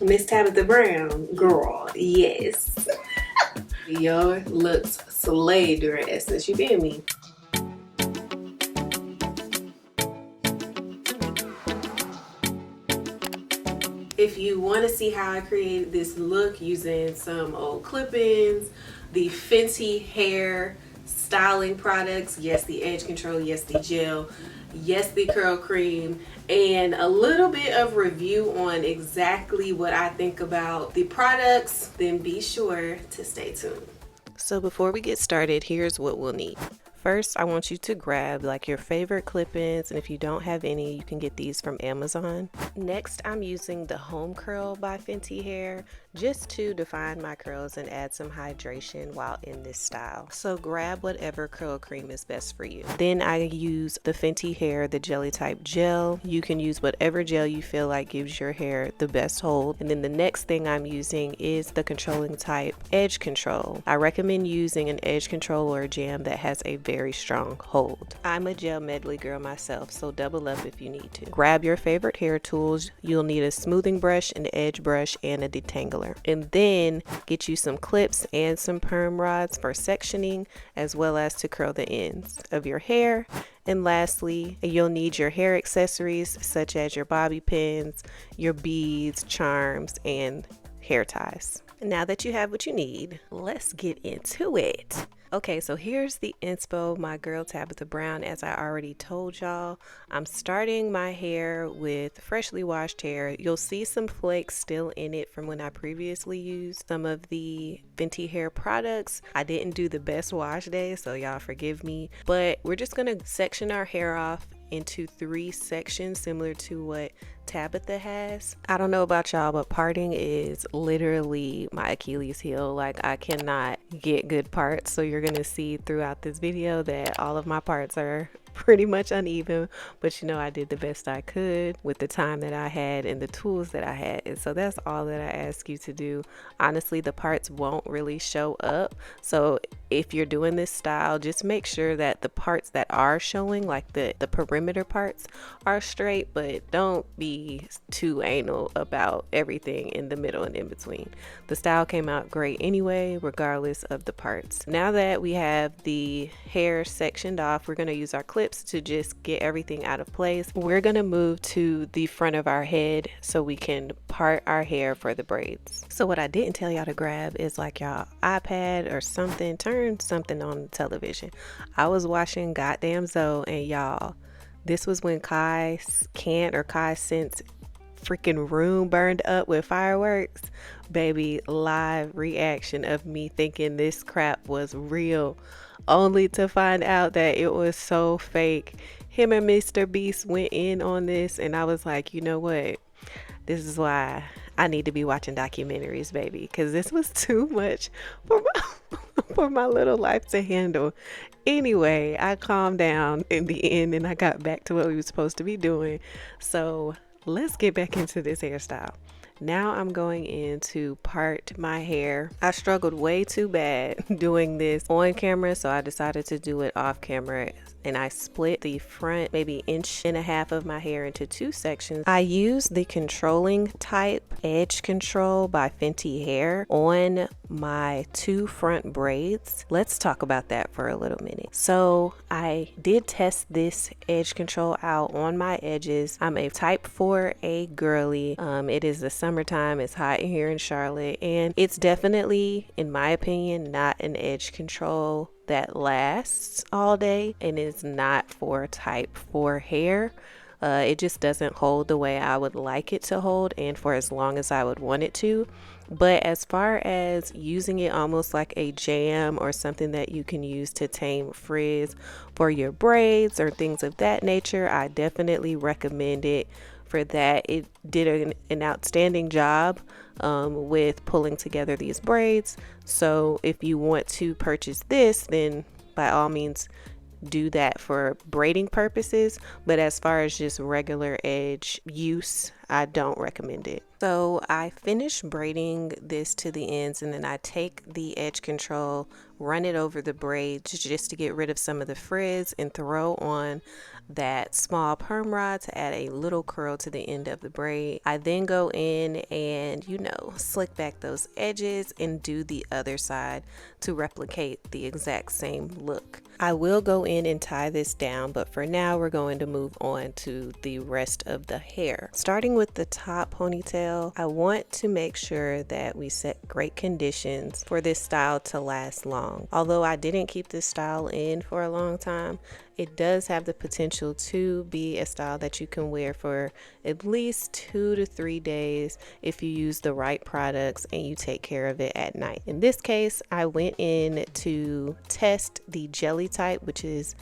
Miss Tabitha Brown, girl, yes. Your looks slay during Essence, you feel me? If you want to see how I created this look using some old clip-ins, the Fenty Hair styling products, yes, the edge control, yes, the gel, yes, the curl cream, and a little bit of review on exactly what I think about the products, then be sure to stay tuned. So before we get started, here's what we'll need. First, I want you to grab like your favorite clip-ins, and if you don't have any, you can get these from Amazon. Next, I'm using the Homecurl by Fenty Hair just to define my curls and add some hydration while in this style. So grab whatever curl cream is best for you. Then I use the Fenty Hair, the jelly type gel. You can use whatever gel you feel like gives your hair the best hold. And then the next thing I'm using is the controlling type edge control. I recommend using an edge control or a jam that has a very strong hold. I'm a gel medley girl myself, so double up if you need to. Grab your favorite hair tools. You'll need a smoothing brush, an edge brush, and a detangler. And then get you some clips and some perm rods for sectioning, as well as to curl the ends of your hair. And lastly, you'll need your hair accessories such as your bobby pins, your beads, charms, and hair ties. Now that you have what you need, let's get into it. Okay, so here's the inspo, my girl Tabitha Brown. As I already told y'all, I'm starting my hair with freshly washed hair. You'll see some flakes still in it from when I previously used some of the Fenty Hair products. I didn't do the best wash day, so y'all forgive me. But we're just gonna section our hair off into 3 sections, similar to what Tabitha has. I don't know about y'all, but parting is literally my Achilles heel. Like, I cannot get good parts, so you're gonna see throughout this video that all of my parts are pretty much uneven, but you know, I did the best I could with the time that I had and the tools that I had, and so that's all that I ask you to do. Honestly, the parts won't really show up, so if you're doing this style, just make sure that the parts that are showing, like the perimeter parts, are straight, but don't be too anal about everything in the middle and in between. The style came out great anyway, regardless of the parts. Now that we have the hair sectioned off, we're going to use our clips to just get everything out of place. We're going to move to the front of our head so we can part our hair for the braids. So what I didn't tell y'all to grab is like y'all iPad or something, turn something on the television. I was watching goddamn Zoe, and y'all, this was when Kai Scent's freaking room burned up with fireworks. Baby, live reaction of me thinking this crap was real, only to find out that it was so fake. Him and Mr. Beast went in on this, and I was like, you know what? This is why I need to be watching documentaries, baby, because this was too much for my little life to handle. Anyway, I calmed down in the end, and I got back to what we were supposed to be doing. So let's get back into this hairstyle. Now I'm going in to part my hair. I struggled way too bad doing this on camera, so I decided to do it off camera, and I split the front maybe 1.5 inches of my hair into 2 sections. I used the controlling type edge control by Fenty Hair on my 2 front braids. Let's talk about that for a little minute. So I did test this edge control out on my edges. I'm a type 4A girly. It is the summertime, it's hot here in Charlotte, and it's definitely, in my opinion, not an edge control that lasts all day, and it's not for type 4 hair. It just doesn't hold the way I would like it to hold and for as long as I would want it to. But as far as using it almost like a jam or something that you can use to tame frizz for your braids or things of that nature, I definitely recommend it for that. It did an outstanding job with pulling together these braids. So if you want to purchase this, then by all means do that for braiding purposes. But as far as just regular edge use, I don't recommend it. So I finish braiding this to the ends, and then I take the edge control, run it over the braid just to get rid of some of the frizz, and throw on that small perm rod to add a little curl to the end of the braid. I then go in and, you know, slick back those edges and do the other side to replicate the exact same look. I will go in and tie this down, but for now we're going to move on to the rest of the hair. Starting with the top ponytail, I want to make sure that we set great conditions for this style to last long. Although I didn't keep this style in for a long time, it does have the potential to be a style that you can wear for at least 2 to 3 days if you use the right products and you take care of it at night. In this case, I went in to test the jelly type, which is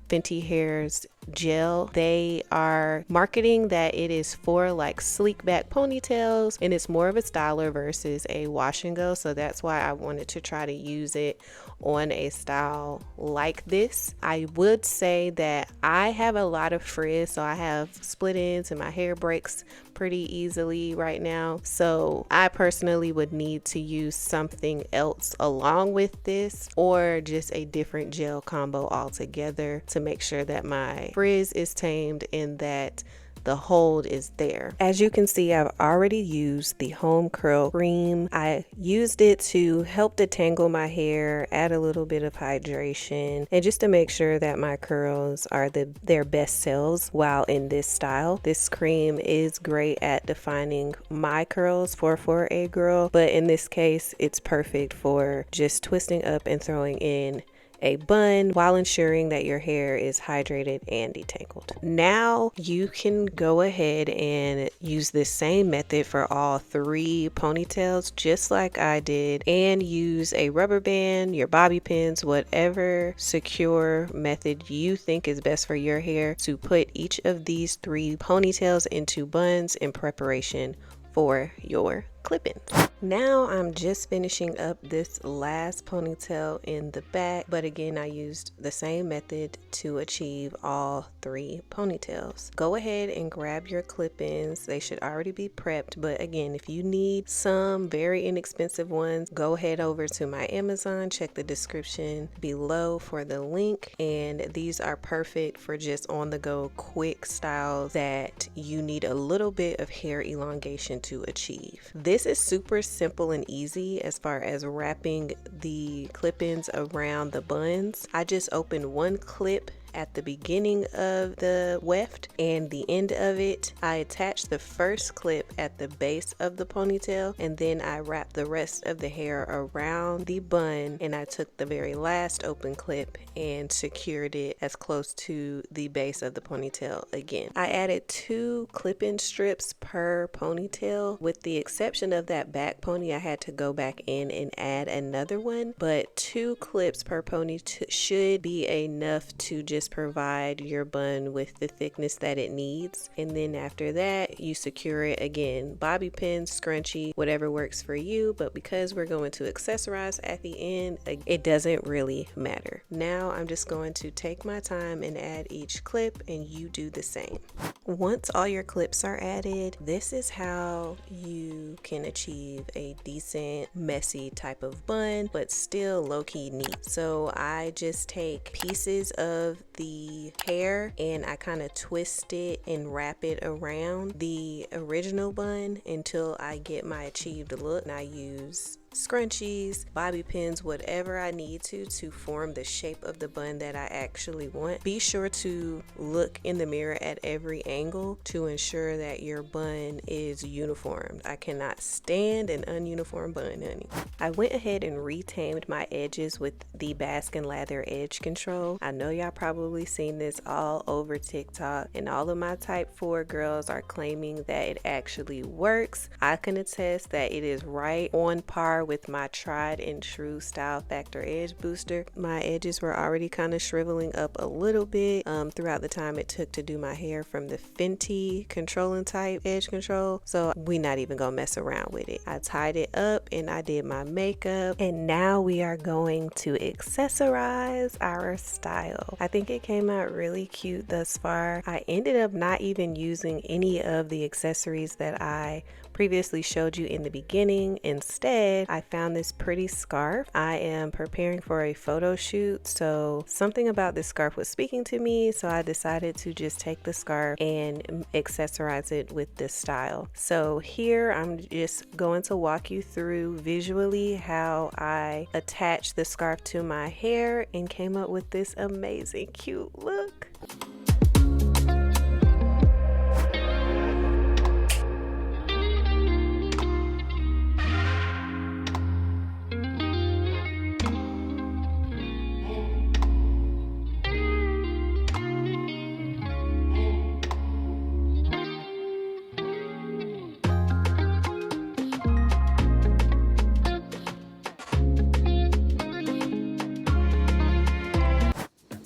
Fenty Hair's gel. They are marketing that it is for like sleek back ponytails, and it's more of a styler versus a wash and go, so that's why I wanted to try to use it on a style like this. I would say that I have a lot of frizz, so I have split ends and my hair breaks pretty easily right now, so I personally would need to use something else along with this, or just a different gel combo altogether to make sure that my frizz is tamed and that the hold is there. As you can see, I've already used the Homecurl cream. I used it to help detangle my hair, add a little bit of hydration, and just to make sure that my curls are their best selves while in this style. This cream is great at defining my curls for a girl, but in this case, it's perfect for just twisting up and throwing in a bun while ensuring that your hair is hydrated and detangled. Now you can go ahead and use this same method for all 3 ponytails, just like I did, and use a rubber band, your bobby pins, whatever secure method you think is best for your hair, to put each of these 3 ponytails into buns in preparation for your clip-ins. Now I'm just finishing up this last ponytail in the back, but again I used the same method to achieve all 3 ponytails. Go ahead and grab your clip-ins. They should already be prepped, but again, if you need some very inexpensive ones, go head over to my Amazon, check the description below for the link, and these are perfect for just on the go quick styles that you need a little bit of hair elongation to achieve. This is super simple and easy as far as wrapping the clip-ins around the buns. I just opened one clip at the beginning of the weft, and the end of it I attached the first clip at the base of the ponytail, and then I wrapped the rest of the hair around the bun, and I took the very last open clip and secured it as close to the base of the ponytail again. I added 2 clip-in strips per ponytail. With the exception of that back pony, I had to go back in and add another one, but 2 clips per pony should be enough to just provide your bun with the thickness that it needs. And then after that, you secure it again, bobby pin, scrunchie, whatever works for you, but because we're going to accessorize at the end, it doesn't really matter. Now I'm just going to take my time and add each clip, and you do the same. Once all your clips are added, this is how you can achieve a decent messy type of bun, but still low-key neat. So I just take pieces of the hair and I kind of twist it and wrap it around the original bun until I get my achieved look, and I use scrunchies, bobby pins, whatever I need to form the shape of the bun that I actually want. Be sure to look in the mirror at every angle to ensure that your bun is uniform. I cannot stand an ununiform bun, honey. I went ahead and retamed my edges with the Bask and Lather edge control. I know y'all probably seen this all over TikTok, and all of my type 4 girls are claiming that it actually works. I can attest that it is right on par far with my tried and true Style Factor Edge Booster. My edges were already kind of shriveling up a little bit throughout the time it took to do my hair from the Fenty controlling type edge control, so we not even gonna mess around with it. I tied it up and I did my makeup, and now we are going to accessorize our style. I think it came out really cute thus far. I ended up not even using any of the accessories that I previously showed you in the beginning. Instead, I found this pretty scarf. I am preparing for a photo shoot, so something about this scarf was speaking to me, so I decided to just take the scarf and accessorize it with this style. So here I'm just going to walk you through visually how I attached the scarf to my hair and came up with this amazing cute look.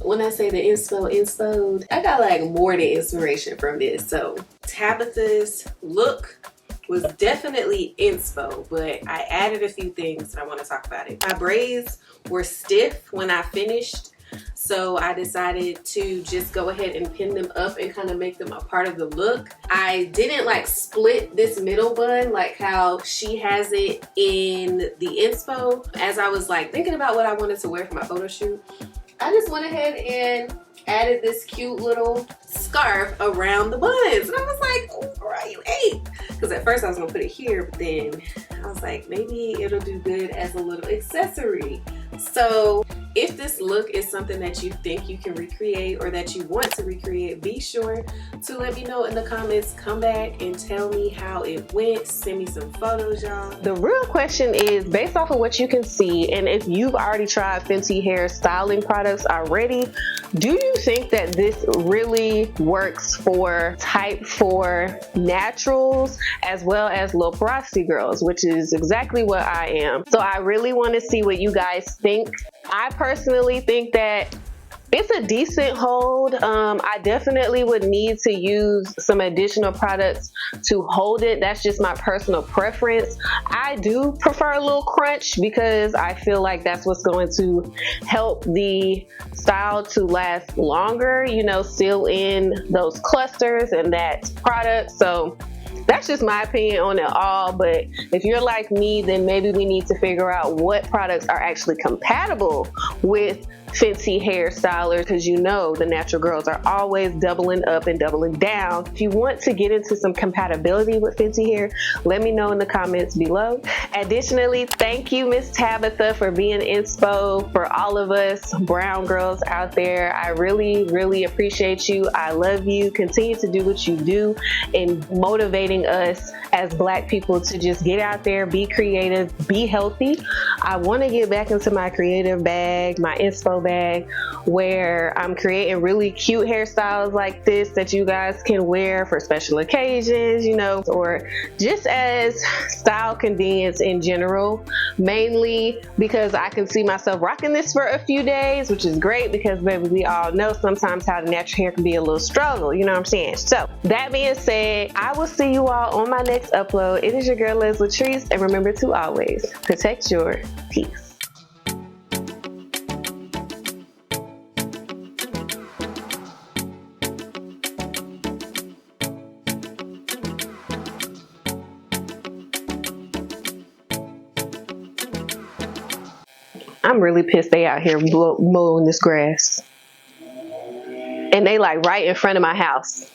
When I say the inspo, I got like more than inspiration from this. So Tabitha's look was definitely inspo, but I added a few things that I want to talk about it. My braids were stiff when I finished, so I decided to just go ahead and pin them up and kind of make them a part of the look. I didn't like split this middle bun like how she has it in the inspo. As I was like thinking about what I wanted to wear for my photo shoot, I just went ahead and added this cute little scarf around the buns. And I was like, oh, girl, you ate. Because at first I was gonna put it here, but then I was like, maybe it'll do good as a little accessory. So if this look is something that you think you can recreate or that you want to recreate, be sure to let me know in the comments. Come back and tell me how it went. Send me some photos, y'all. The real question is, based off of what you can see, and if you've already tried Fenty Hair styling products already, do you think that this really works for type 4 naturals as well as low porosity girls, which is exactly what I am? So I really want to see what you guys think. I personally think that it's a decent hold. I definitely would need to use some additional products to hold it. That's just my personal preference. I do prefer a little crunch because I feel like that's what's going to help the style to last longer, you know, seal in those clusters and that product. So that's just my opinion on it all. But if you're like me, then maybe we need to figure out what products are actually compatible with Fenty hairstylers, because you know the natural girls are always doubling up and doubling down. If you want to get into some compatibility with Fenty Hair, let me know in the comments below. Additionally, thank you, Miss Tabitha, for being inspo for all of us brown girls out there. I really appreciate you. I love you. Continue to do what you do in motivating us as Black people to just get out there, be creative, be healthy. I want to get back into my creative bag, my inspo bag, where I'm creating really cute hairstyles like this that you guys can wear for special occasions, you know, or just as style convenience in general, mainly because I can see myself rocking this for a few days, which is great because, baby, we all know sometimes how the natural hair can be a little struggle, you know what I'm saying? So that being said, I will see you all on my next upload. It is your girl, Leslie Latrice, and remember to always protect your peace. I'm really pissed they out here mowing this grass. And they like right in front of my house.